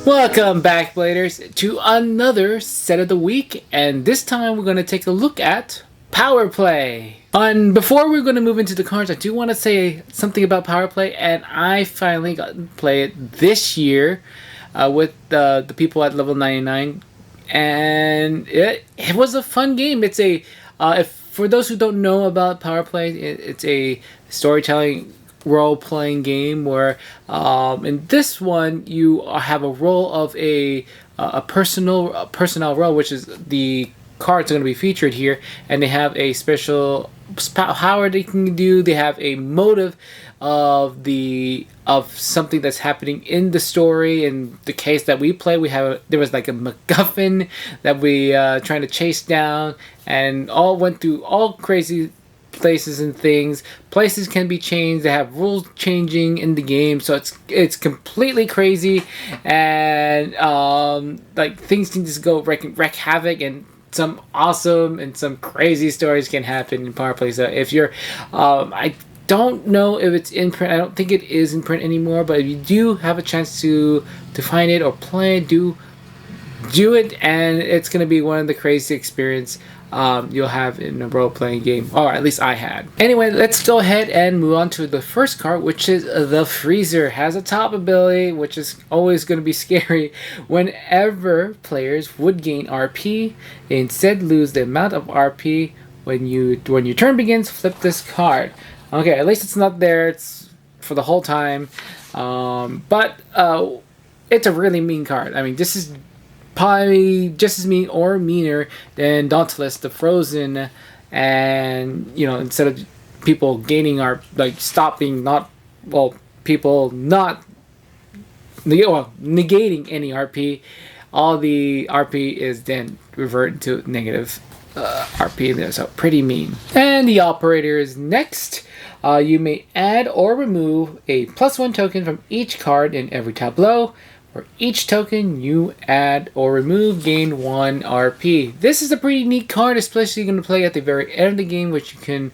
Welcome back, Bladers, to another set of the week, and this time we're going to take a look at Power Play. And before we're going to move into the cards, I do want to say something about Power Play, and I finally got to play it this year with the people at level 99, and it was a fun game. It's a for those who don't know about Power Play, it's a storytelling role-playing game where in this one you have a role of a personnel role, which is the cards are going to be featured here, and they have a special power they can do. They have a motive of something that's happening in the story. In the case that we play, there was like a MacGuffin that we trying to chase down, and all went through all crazy places and things. Places can be changed. They have rules changing in the game, so it's completely crazy, and like things can just go wreak havoc, and some awesome and some crazy stories can happen in Power Play. So if you're I don't know if it's in print. I don't think it is in print anymore, but if you do have a chance to find it or play it, do it, and it's going to be one of the crazy experience you'll have in a role-playing game, or at least I had. Anyway, let's go ahead and move on to the first card, which is the Freezer. Has a top ability, which is always going to be scary. Whenever players would gain RP, they instead lose the amount of RP. When your turn begins, flip this card. Okay, at least it's not there. It's for the whole time, but it's a really mean card. I mean, this is probably just as mean or meaner than Dauntless the Frozen, and instead of people gaining negating any RP, all the RP is then reverted to negative RP there, so pretty mean. And the Operator is next. You may add or remove a +1 token from each card in every tableau. For each token you add or remove, gain 1 RP. This is a pretty neat card, especially going to play at the very end of the game, which you can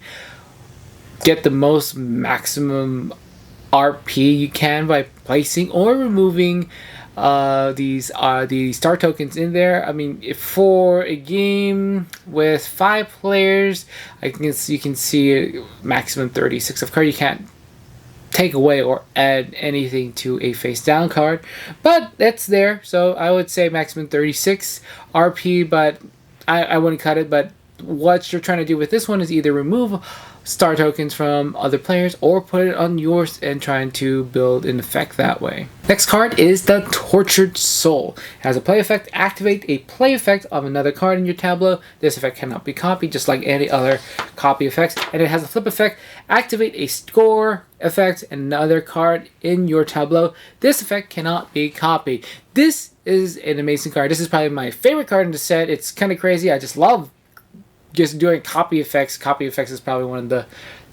get the most maximum RP you can by placing or removing these star tokens in there. I mean, if for a game with 5 players, I guess you can see a maximum 36 of cards. You can't take away or add anything to a face down card, but it's there, so I would say maximum 36 RP, but I wouldn't cut it. But what you're trying to do with this one is either remove star tokens from other players or put it on yours and trying to build an effect that way. Next card is the Tortured Soul. It has a play effect. Activate a play effect of another card in your tableau. This effect cannot be copied, just like any other copy effects. And it has a flip effect. Activate a score effect and another card in your tableau. This effect cannot be copied. This is an amazing card. This is probably my favorite card in the set. It's kind of crazy. I just love just doing copy effects. Copy effects is probably one of the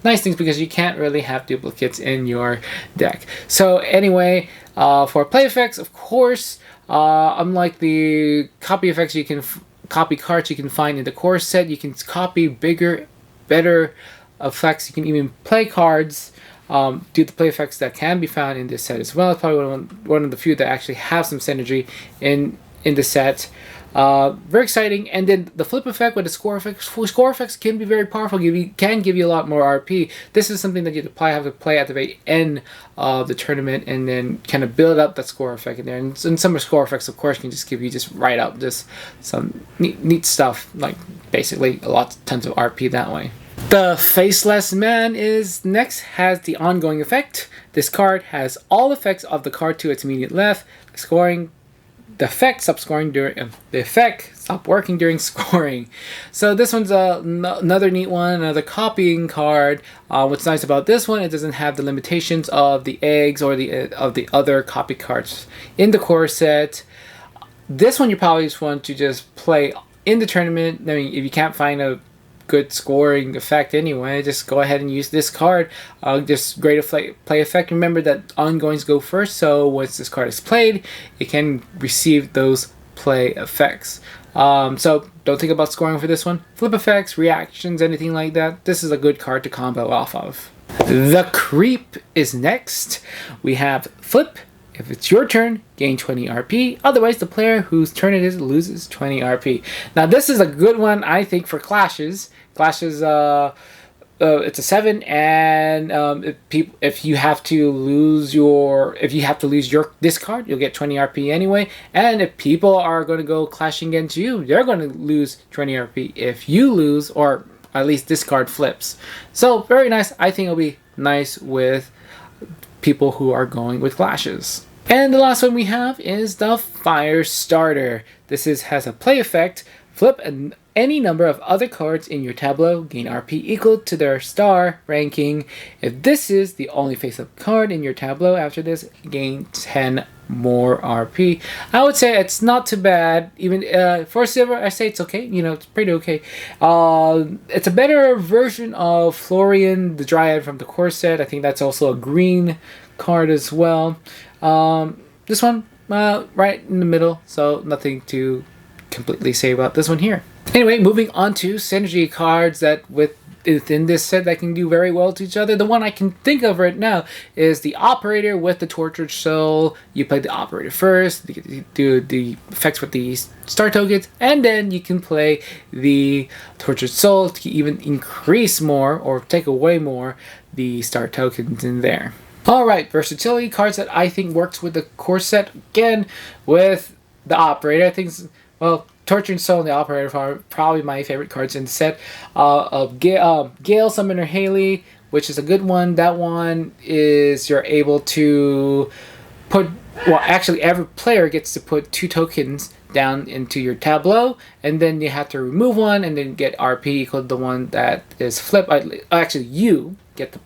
nice things because you can't really have duplicates in your deck. So anyway, for play effects, of course, unlike the copy effects, you can copy cards you can find in the core set. You can copy bigger, better effects. You can even play cards, do the play effects that can be found in this set as well. It's probably one of the few that actually have some synergy in the set. Very exciting. And then the flip effect with the score effects. Score effects can be very powerful. Can give you a lot more RP. This is something that you have to play at the very end of the tournament, and then kind of build up that score effect in there. And some of the score effects, of course, can just give you just right up just some neat stuff, like basically tons of RP that way. The Faceless Man is next. Has the ongoing effect. This card has all effects of the card to its immediate left. The effect stops working during scoring. So this one's another neat one, another copying card. What's nice about this one, it doesn't have the limitations of the eggs or of the other copy cards in the core set. This one you probably just want to just play in the tournament. I mean, if you can't find a good scoring effect anyway, just go ahead and use this card. Just great play effect. Remember that ongoings go first, so once this card is played, it can receive those play effects. So don't think about scoring for this one. Flip effects, reactions, anything like that. This is a good card to combo off of. The Creep is next. We have flip, If it's your turn, gain 20 RP. Otherwise, the player whose turn it is loses 20 RP. Now, this is a good one, I think, for clashes. Clashes, it's a 7, and if you have to lose your discard, you'll get 20 RP anyway. And if people are going to go clashing against you, they're going to lose 20 RP if you lose, or at least discard flips. So very nice. I think it'll be nice with people who are going with clashes. And the last one we have is the Fire Starter. This has a play effect. Flip any number of other cards in your tableau, gain RP equal to their star ranking. If this is the only face-up card in your tableau after this, gain 10 more RP. I would say it's not too bad. Even for silver, I say it's okay. It's pretty okay. It's a better version of Florian, the Dryad from the core set. I think that's also a green card as well. This one, right in the middle, so nothing to completely say about this one here. Anyway, moving on to synergy cards that within this set that can do very well to each other. The one I can think of right now is the Operator with the Tortured Soul. You play the Operator first, do the effects with the star tokens, and then you can play the Tortured Soul to even increase more or take away more the star tokens in there. Alright, versatility cards that I think works with the core set. Again, with the Operator, I think, Tortured Soul and the Operator are probably my favorite cards in the set. Gale Summoner Haley, which is a good one. That one is you're able to put, actually every player gets to put 2 tokens down into your tableau, and then you have to remove one and then get RP equal to the one that is flipped. Actually, you get the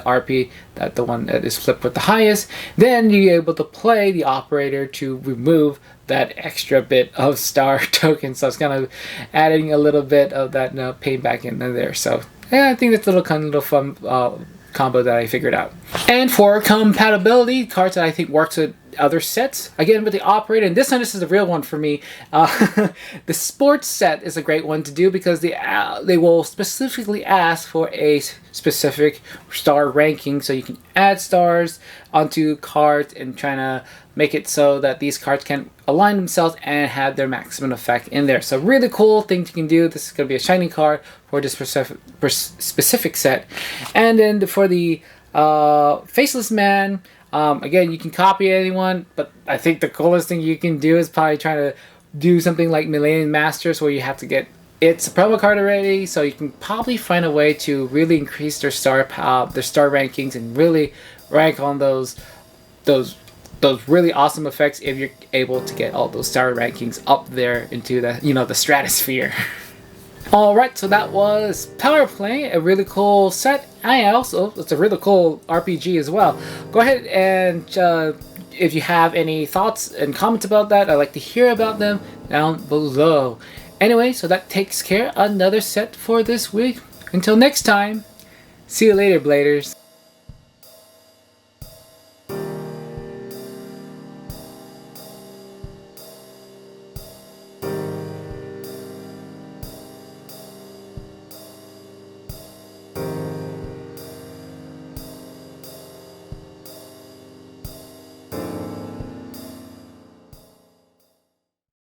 RP that the one that is flipped with the highest. Then you're able to play the Operator to remove that extra bit of star token. So it's kind of adding a little bit of that pain back in there. So yeah, I think that's a little fun combo that I figured out. And for compatibility, cards that I think works with other sets, again with the Operator, and this is a real one for me. The sports set is a great one to do because they will specifically ask for a specific star ranking, so you can add stars onto cards and trying to make it so that these cards can align themselves and have their maximum effect in there. So really cool thing you can do. This is going to be a shiny card for this specific set. And then for the Faceless Man, again, you can copy anyone, but I think the coolest thing you can do is probably trying to do something like Millennium Masters, where you have to get it's a promo card already, so you can probably find a way to really increase their star rankings and really rank on those really awesome effects if you're able to get all those star rankings up there into the stratosphere. Alright, so that was Power Play, a really cool set. It's a really cool RPG as well. Go ahead and if you have any thoughts and comments about that, I'd like to hear about them down below. Anyway, so that takes care of another set for this week. Until next time, see you later, Bladers.